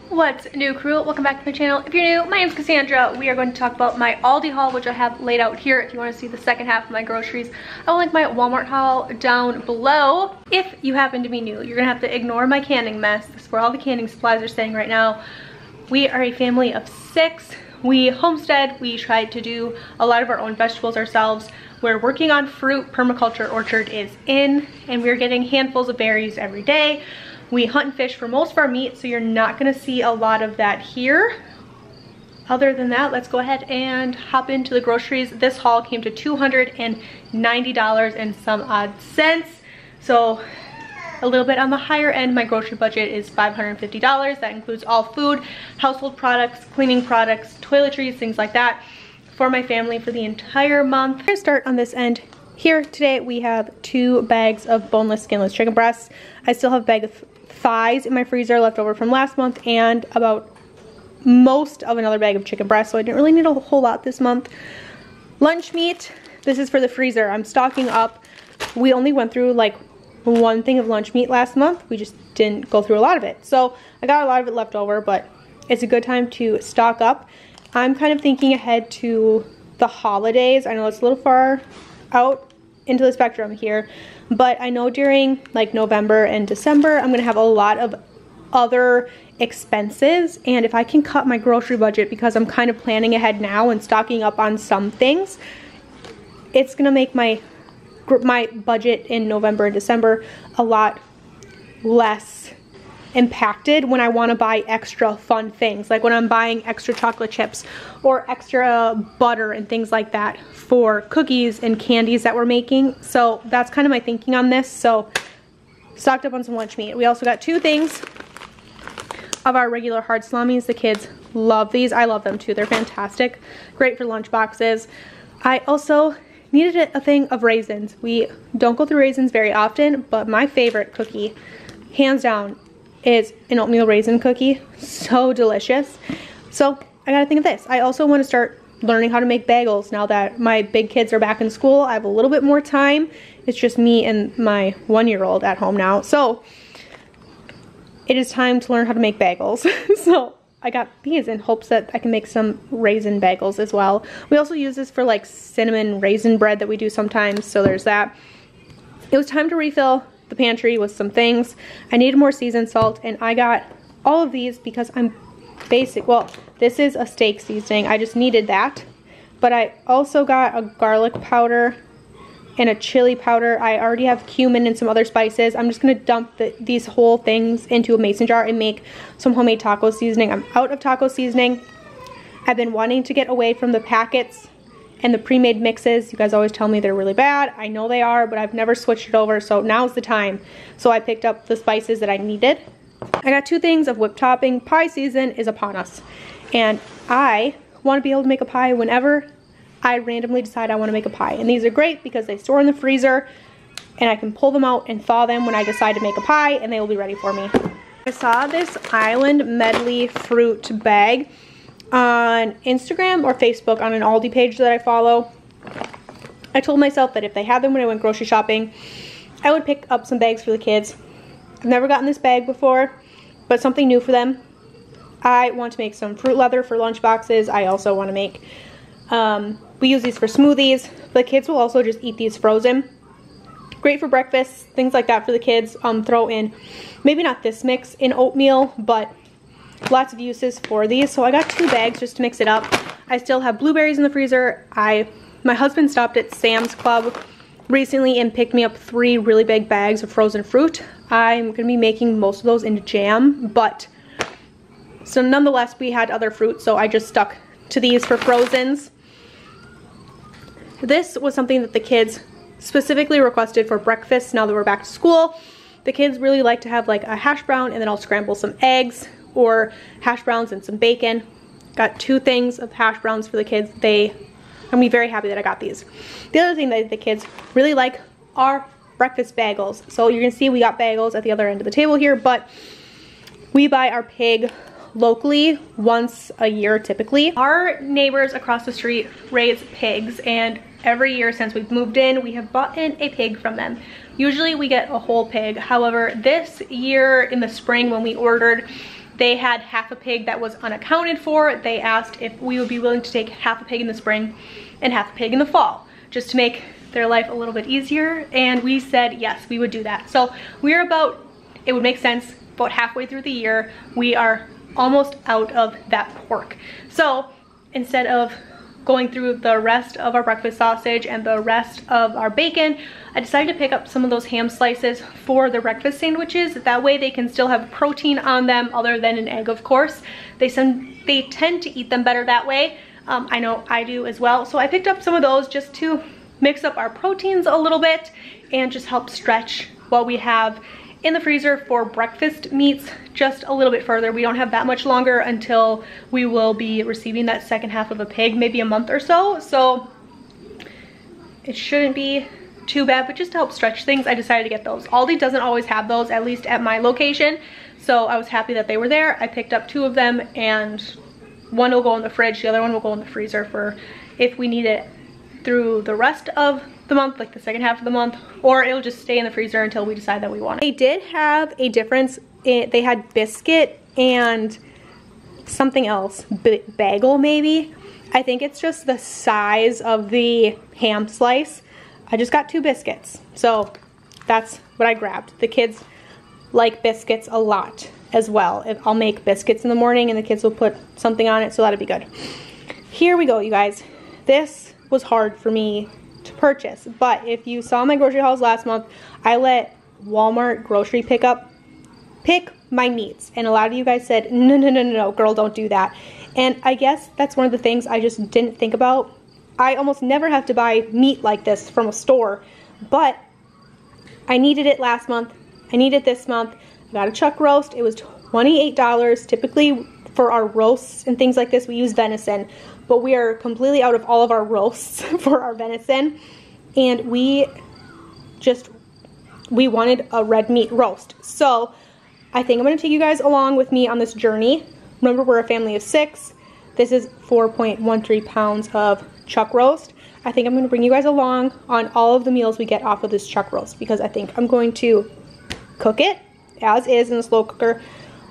What's new, crew? Welcome back to my channel. If you're new, my name's Cassandra. We are going to talk about my Aldi haul, which I have laid out here. If you want to see the second half of my groceries, I will link my Walmart haul down below. If you happen to be new, you're gonna have to ignore my canning mess. This is where all the canning supplies are staying right now. We are a family of 6. We homestead. We try to do a lot of our own vegetables ourselves. We're working on fruit. Permaculture orchard is in, and we're getting handfuls of berries every day. We hunt and fish for most of our meat, so you're not gonna see a lot of that here. Other than that, let's go ahead and hop into the groceries. This haul came to $290 and some odd cents. So a little bit on the higher end. My grocery budget is $550. That includes all food, household products, cleaning products, toiletries, things like that for my family for the entire month. I'm gonna start on this end. Here today we have 2 bags of boneless, skinless chicken breasts. I still have a bag of thighs in my freezer left over from last month and about most of another bag of chicken breast, so I didn't really need a whole lot this month. Lunch meat, this is for the freezer. I'm stocking up. We only went through like 1 thing of lunch meat last month. We just didn't go through a lot of it. So I got a lot of it left over, but it's a good time to stock up. I'm kind of thinking ahead to the holidays. I know it's a little far out into the spectrum here, but I know during like November and December I'm gonna have a lot of other expenses, and if I can cut my grocery budget because I'm kind of planning ahead now and stocking up on some things, it's gonna make my budget in November and December a lot less impacted when I want to buy extra fun things, like when I'm buying extra chocolate chips or extra butter and things like that for cookies and candies that we're making. So that's kind of my thinking on this. So stocked up on some lunch meat. We also got 2 things of our regular hard salamis. The kids love these. I love them too. They're fantastic. Great for lunch boxes. I also needed a thing of raisins. We don't go through raisins very often, but my favorite cookie, hands down, is an oatmeal raisin cookie. So delicious. So I gotta think of this. I also want to start learning how to make bagels now that my big kids are back in school. I have a little bit more time. It's just me and my 1-year-old at home now. So it is time to learn how to make bagels. So I got these in hopes that I can make some raisin bagels as well. We also use this for like cinnamon raisin bread that we do sometimes. So there's that. It was time to refill the pantry with some things. I needed more seasoned salt, and I got all of these because I'm basic. Well, this is a steak seasoning. I just needed that. But I also got a garlic powder and a chili powder. I already have cumin and some other spices. I'm just gonna dump these whole things into a mason jar and make some homemade taco seasoning. I'm out of taco seasoning. I've been wanting to get away from the packets and the pre-made mixes. You guys always tell me they're really bad. I know they are, but I've never switched it over, so now's the time. So I picked up the spices that I needed. I got 2 things of whipped topping. Pie season is upon us, and I want to be able to make a pie whenever I randomly decide I want to make a pie. And these are great because they store in the freezer, and I can pull them out and thaw them when I decide to make a pie, and they will be ready for me. I saw this Island Medley fruit bag on Instagram or Facebook on an Aldi page that I follow. I told myself that if they had them when I went grocery shopping, I would pick up some bags for the kids. I've never gotten this bag before, but something new for them. I want to make some fruit leather for lunch boxes. I also want to make, we use these for smoothies. The kids will also just eat these frozen. Great for breakfast, things like that for the kids. Throw in, maybe not this mix in oatmeal, but lots of uses for these. So I got 2 bags just to mix it up. I still have blueberries in the freezer. My husband stopped at Sam's Club recently and picked me up 3 really big bags of frozen fruit. I'm gonna be making most of those into jam, but so nonetheless we had other fruit, so I just stuck to these for frozens. This was something that the kids specifically requested for breakfast now that we're back to school. The kids really like to have like a hash brown, and then I'll scramble some eggs or hash browns and some bacon. Got 2 things of hash browns for the kids. I'm gonna be very happy that I got these. The other thing that the kids really like are breakfast bagels. So you're gonna see we got bagels at the other end of the table here, but we buy our pig locally once a year typically. Our neighbors across the street raise pigs, and every year since we've moved in, we have bought in a pig from them. Usually we get a whole pig. However, this year in the spring when we ordered, They had half a pig that was unaccounted for. They asked if we would be willing to take half a pig in the spring and half a pig in the fall, just to make their life a little bit easier. And we said yes, we would do that. So we're about, it would make sense, about halfway through the year. We are almost out of that pork. So instead of going through the rest of our breakfast sausage and the rest of our bacon, I decided to pick up some of those ham slices for the breakfast sandwiches. That way they can still have protein on them other than an egg, of course. They tend to eat them better that way. I know I do as well. So I picked up some of those just to mix up our proteins a little bit and just help stretch what we have in the freezer for breakfast meats just a little bit further. We don't have that much longer until we will be receiving that second half of a pig, maybe a month or so. So it shouldn't be too bad, but just to help stretch things, I decided to get those. Aldi doesn't always have those, at least at my location. So I was happy that they were there. I picked up 2 of them, and one will go in the fridge, the other one will go in the freezer for if we need it through the rest of the month, like the second half of the month, or it'll just stay in the freezer until we decide that we want it. They did have a difference. They had biscuit and something else, bagel maybe. I think it's just the size of the ham slice. I just got 2 biscuits, so that's what I grabbed. The kids like biscuits a lot as well. I'll make biscuits in the morning and the kids will put something on it, so that'll be good. Here we go, you guys. This was hard for me to purchase, but if you saw my grocery hauls last month, I let Walmart grocery pick my meats, and a lot of you guys said, no, girl, don't do that. And I guess that's one of the things I just didn't think about. I almost never have to buy meat like this from a store, but I needed it last month. I need it this month. I got a chuck roast. It was $28. Typically for our roasts and things like this, we use venison, but we are completely out of all of our roasts for our venison. And we wanted a red meat roast. So I think I'm going to take you guys along with me on this journey. Remember, we're a family of 6. This is 4.13 pounds of chuck roast. I think I'm going to bring you guys along on all of the meals we get off of this chuck roast, because I think I'm going to cook it as is in the slow cooker.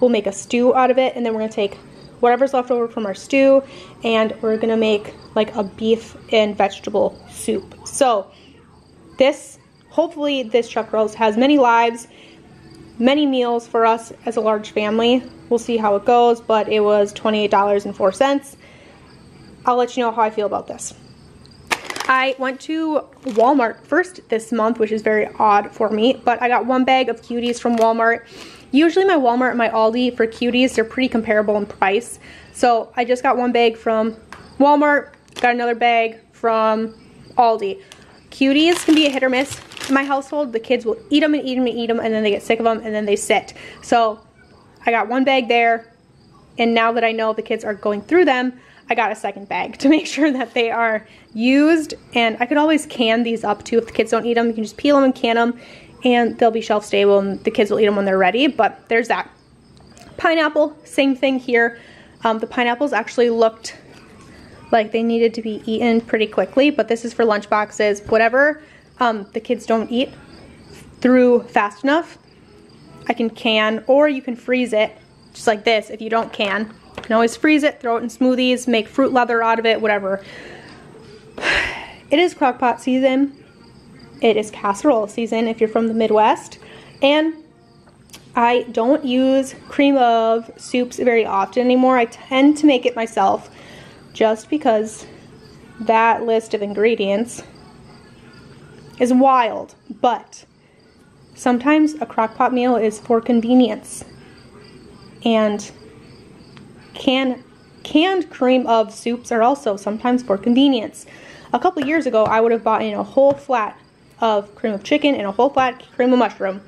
We'll make a stew out of it, and then we're going to take whatever's left over from our stew and we're going to make like a beef and vegetable soup. So hopefully this chuck roast has many lives, many meals for us as a large family. We'll see how it goes, but it was $28.04. I'll let you know how I feel about this. I went to Walmart first this month, which is very odd for me, but I got 1 bag of cuties from Walmart. Usually my Walmart and my Aldi for cuties, they're pretty comparable in price. So I just got 1 bag from Walmart, got another bag from Aldi. Cuties can be a hit or miss. In my household, the kids will eat them and eat them and eat them, and then they get sick of them, and then they sit. So I got 1 bag there, and now that I know the kids are going through them, I got a 2nd bag to make sure that they are used. And I could always can these up too if the kids don't eat them. You can just peel them and can them, and they'll be shelf stable, and the kids will eat them when they're ready. But there's that. Pineapple, same thing here. The pineapples actually looked like they needed to be eaten pretty quickly, but this is for lunch boxes. Whatever the kids don't eat through fast enough, I can, or you can freeze it just like this. If you don't can, you can always freeze it, throw it in smoothies, make fruit leather out of it, whatever. It is crock pot season. It is casserole season if you're from the Midwest. And I don't use cream of soups very often anymore. I tend to make it myself just because that list of ingredients is wild. But sometimes a crock pot meal is for convenience. And canned cream of soups are also sometimes for convenience. A couple years ago, I would have bought in a whole flat of cream of chicken and a whole flat cream of mushroom.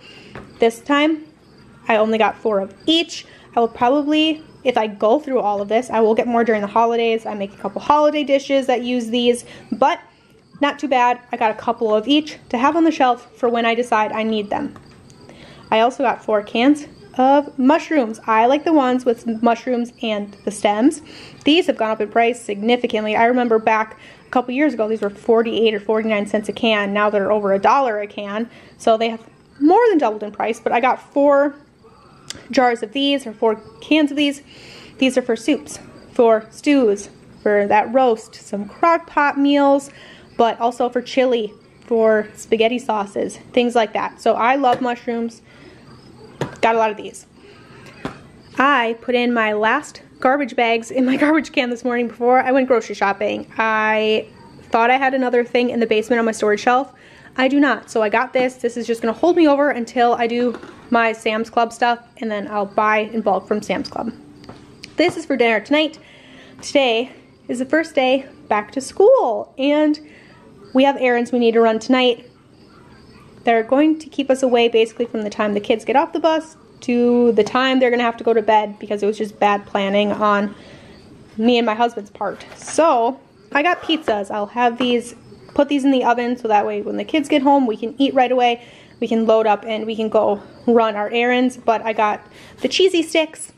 This time, I only got 4 of each. I will probably, if I go through all of this, I will get more during the holidays. I make a couple holiday dishes that use these, but not too bad. I got a couple of each to have on the shelf for when I decide I need them. I also got 4 cans of mushrooms. I like the ones with mushrooms and the stems. These have gone up in price significantly. I remember back a couple years ago, these were 48 or 49 cents a can. Now they're over $1 a can. So they have more than doubled in price, but I got 4 jars of these, or 4 cans of these. These are for soups, for stews, for that roast, some crock pot meals, but also for chili, for spaghetti sauces, things like that. So I love mushrooms. Got a lot of these. I put in my last garbage bags in my garbage can this morning before I went grocery shopping. I thought I had another thing in the basement on my storage shelf. I do not. So I got this. This is just going to hold me over until I do my Sam's Club stuff, and then I'll buy in bulk from Sam's Club. This is for dinner tonight. Today is the first day back to school, and we have errands we need to run tonight. They're going to keep us away basically from the time the kids get off the bus to the time they're going to have to go to bed, because it was just bad planning on me and my husband's part. So I got pizzas. I'll have these, put these in the oven so that way when the kids get home we can eat right away. We can load up and we can go run our errands. But I got the cheesy sticks.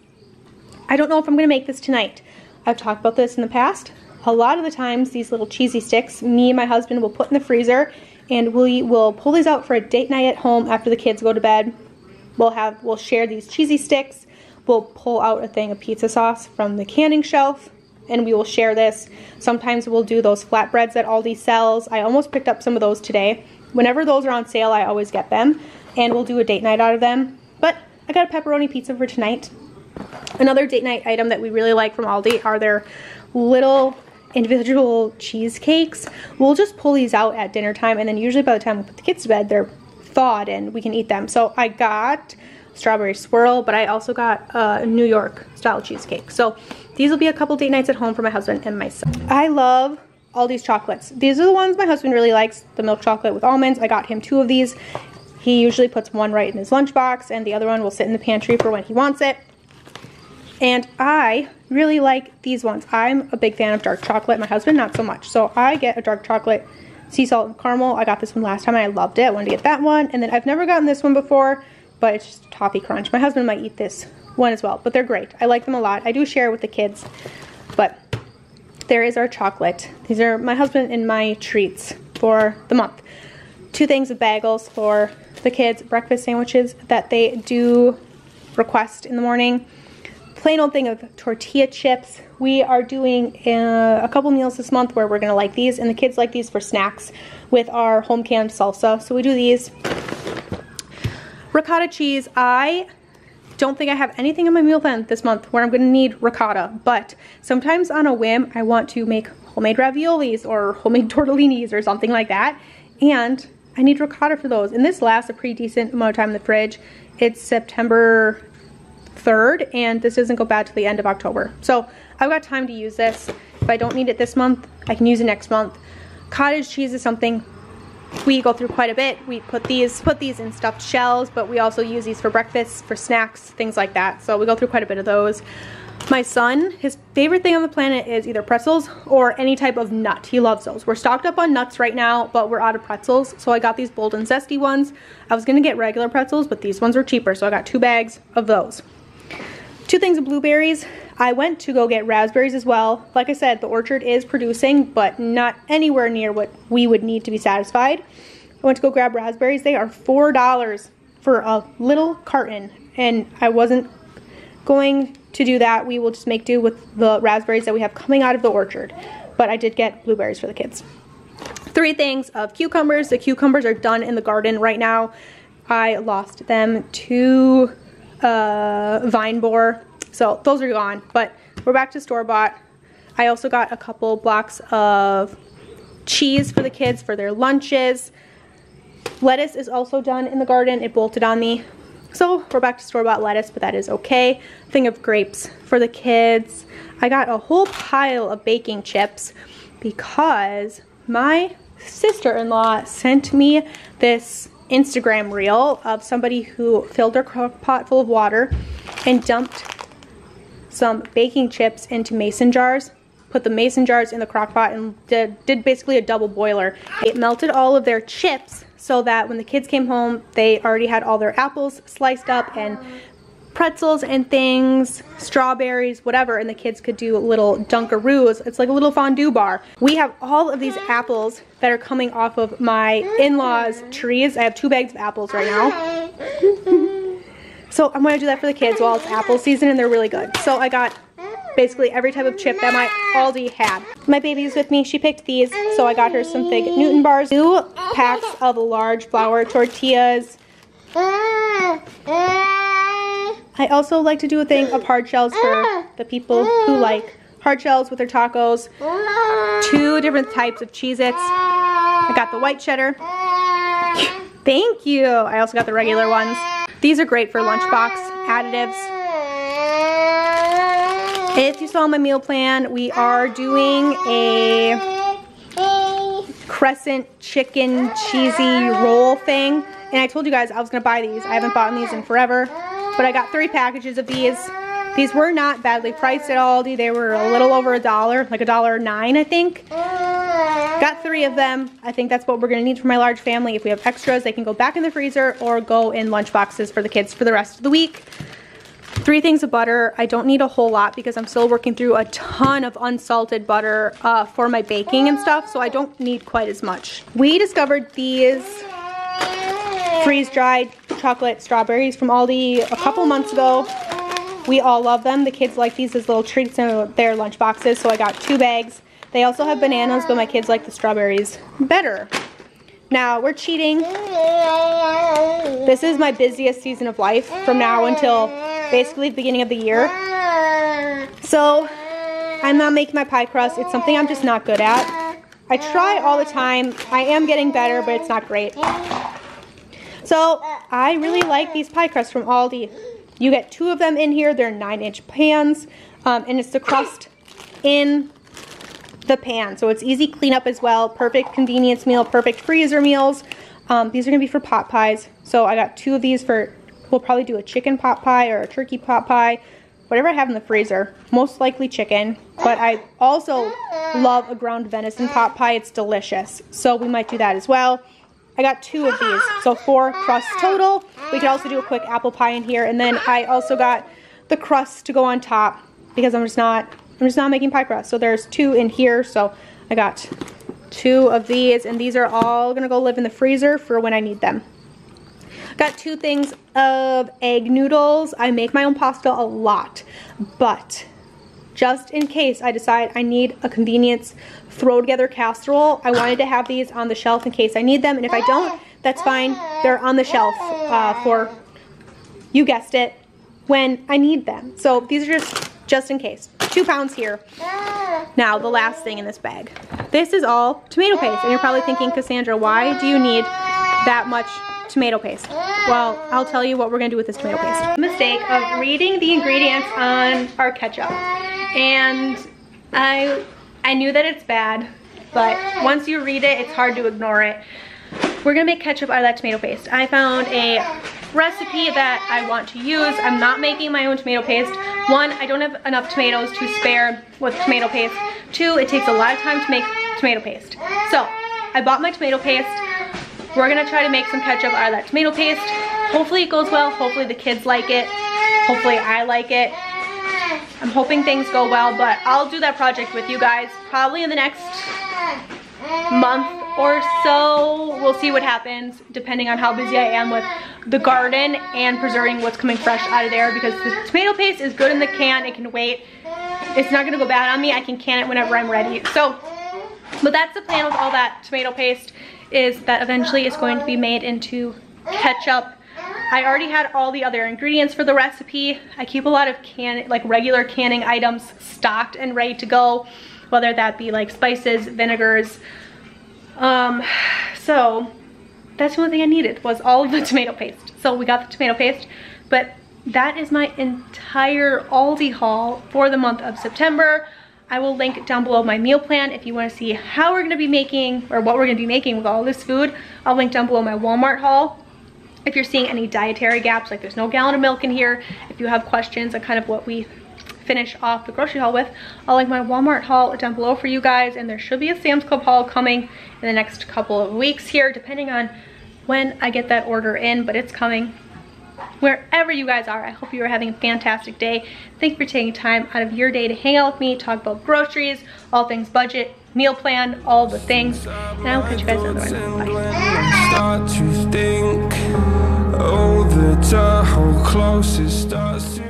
I don't know if I'm going to make this tonight. I've talked about this in the past. A lot of the times these little cheesy sticks, me and my husband will put in the freezer, and we will pull these out for a date night at home after the kids go to bed. We'll share these cheesy sticks. We'll pull out a thing of pizza sauce from the canning shelf, and we will share this. Sometimes we'll do those flatbreads that Aldi sells. I almost picked up some of those today. Whenever those are on sale, I always get them, and we'll do a date night out of them. But I got a pepperoni pizza for tonight. Another date night item that we really like from Aldi are their little individual cheesecakes. We'll just pull these out at dinner time, and then usually by the time we put the kids to bed, they're thawed and we can eat them. So I got strawberry swirl, but I also got a New York style cheesecake. So these will be a couple date nights at home for my husband and myself. I love Aldi's chocolates. These are the ones my husband really likes, the milk chocolate with almonds. I got him 2 of these. He usually puts one right in his lunchbox, and the other one will sit in the pantry for when he wants it. And I really like these ones. I'm a big fan of dark chocolate. My husband, not so much. So I get a dark chocolate sea salt and caramel. I got this one last time and I loved it. I wanted to get that one. And then I've never gotten this one before, but it's just toffee crunch. My husband might eat this one as well, but they're great. I like them a lot. I do share with the kids, but there is our chocolate. These are my husband and my treats for the month. 2 things of bagels for the kids, breakfast sandwiches that they do request in the morning. Plain old thing of tortilla chips. We are doing a couple meals this month where we're going to like these, and the kids like these for snacks with our home canned salsa. So we do these. Ricotta cheese. I don't think I have anything in my meal plan this month where I'm going to need ricotta, but sometimes on a whim I want to make homemade raviolis or homemade tortellinis or something like that, and I need ricotta for those. And this lasts a pretty decent amount of time in the fridge. It's September 3rd, and this doesn't go bad till the end of October. So I've got time to use this. If I don't need it this month, I can use it next month. Cottage cheese is something we go through quite a bit. We put these in stuffed shells, but we also use these for breakfast, for snacks, things like that. So we go through quite a bit of those. My son, his favorite thing on the planet is either pretzels or any type of nut. He loves those. We're stocked up on nuts right now, but we're out of pretzels. So I got these Bold and Zesty ones. I was gonna get regular pretzels, but these ones were cheaper. So I got 2 bags of those. 2 things of blueberries. I went to go get raspberries as well. Like I said, the orchard is producing, but not anywhere near what we would need to be satisfied. I went to go grab raspberries. They are $4 for a little carton, and I wasn't going to do that. We will just make do with the raspberries that we have coming out of the orchard. But I did get blueberries for the kids. 3 things of cucumbers. The cucumbers are done in the garden right now. I lost them to vine borer, so those are gone, but we're back to store-bought. I also got a couple blocks of cheese for the kids for their lunches. Lettuce is also done in the garden. It bolted on me, so we're back to store-bought lettuce, but that is okay. Thing of grapes for the kids. I got a whole pile of baking chips because my sister-in-law sent me this Instagram reel of somebody who filled their crock pot full of water and dumped some baking chips into mason jars, put the mason jars in the crock pot, and did basically a double boiler. It melted all of their chips so that when the kids came home, they already had all their apples sliced up and pretzels and things, strawberries, whatever, and the kids could do little Dunkaroos. It's like a little fondue bar. We have all of these apples that are coming off of my in-laws' trees. I have 2 bags of apples right now. So I'm gonna do that for the kids while it's apple season and they're really good. So I got basically every type of chip that my Aldi had. My baby's with me, she picked these, so I got her some Fig Newton bars, 2 packs of large flour tortillas. I also like to do a thing of hard shells for the people who like hard shells with their tacos. 2 different types of Cheez-Its. I got the white cheddar. Thank you. I also got the regular ones. These are great for lunchbox additives. If you saw my meal plan, we are doing a crescent chicken cheesy roll thing. And I told you guys I was gonna buy these. I haven't bought these in forever, but I got 3 packages of these. These were not badly priced at Aldi. They were a little over $1, like $1.09 I think. Got 3 of them. I think that's what we're gonna need for my large family. If we have extras, they can go back in the freezer or go in lunch boxes for the kids for the rest of the week. 3 things of butter. I don't need a whole lot because I'm still working through a ton of unsalted butter for my baking and stuff, so I don't need quite as much. We discovered these freeze-dried chocolate strawberries from Aldi a couple months ago. We all love them. The kids like these as little treats in their lunch boxes, so I got 2 bags. They also have bananas, but my kids like the strawberries better. Now, we're cheating. This is my busiest season of life from now until basically the beginning of the year. So, I'm not making my pie crust. It's something I'm just not good at. I try all the time. I am getting better, but it's not great. So, I really like these pie crusts from Aldi. You get 2 of them in here. They're 9-inch pans, and it's the crust in the pan, so it's easy cleanup as well. Perfect convenience meal, perfect freezer meals. These are gonna be for pot pies, so I got 2 of these for, we'll probably do a chicken pot pie or a turkey pot pie, whatever I have in the freezer, most likely chicken, but I also love a ground venison pot pie. It's delicious, so we might do that as well. I got 2 of these, so 4 crusts total. We could also do a quick apple pie in here, and then I also got the crust to go on top because I'm just not making pie crust. So there's 2 in here, so I got 2 of these, and these are all gonna go live in the freezer for when I need them. Got 2 things of egg noodles. I make my own pasta a lot, but just in case I decide I need a convenience throw together casserole, I wanted to have these on the shelf in case I need them, and if I don't, that's fine. They're on the shelf for, you guessed it, when I need them. So these are just in case. 2 pounds here. Now, the last thing in this bag. This is all tomato paste, and you're probably thinking, Cassandra, why do you need that much tomato paste? Well, I'll tell you what we're gonna do with this tomato paste. Mistake of reading the ingredients on our ketchup, and I knew that it's bad, but once you read it, it's hard to ignore it. We're gonna make ketchup out of that tomato paste. I found a recipe that I want to use. I'm not making my own tomato paste. 1, I don't have enough tomatoes to spare with tomato paste. 2, it takes a lot of time to make tomato paste. So, I bought my tomato paste. We're gonna try to make some ketchup out of that tomato paste. Hopefully it goes well. Hopefully the kids like it. Hopefully I like it. I'm hoping things go well, but I'll do that project with you guys probably in the next month or so. We'll see what happens depending on how busy I am with the garden and preserving what's coming fresh out of there, because the tomato paste is good in the can. It can wait. It's not gonna go bad on me. I can can it whenever I'm ready. So, but that's the plan with all that tomato paste, is that eventually it's going to be made into ketchup. I already had all the other ingredients for the recipe. I keep a lot of regular canning items stocked and ready to go, whether that be like spices, vinegars. So that's the only thing I needed was all of the tomato paste. So we got the tomato paste, but that is my entire Aldi haul for the month of September. I will link down below my meal plan if you want to see how we're going to be making, or what we're going to be making with all this food. I'll link down below my Walmart haul. If you're seeing any dietary gaps, like there's no gallon of milk in here, if you have questions on kind of what we finish off the grocery haul with, I'll link my Walmart haul down below for you guys, and there should be a Sam's Club haul coming in the next couple of weeks here, depending on when I get that order in, but it's coming. Wherever you guys are, I hope you are having a fantastic day. Thank you for taking time out of your day to hang out with me, talk about groceries, all things budget, meal plan, all the things, and I will catch you guys another one. Bye. to hold close, it starts to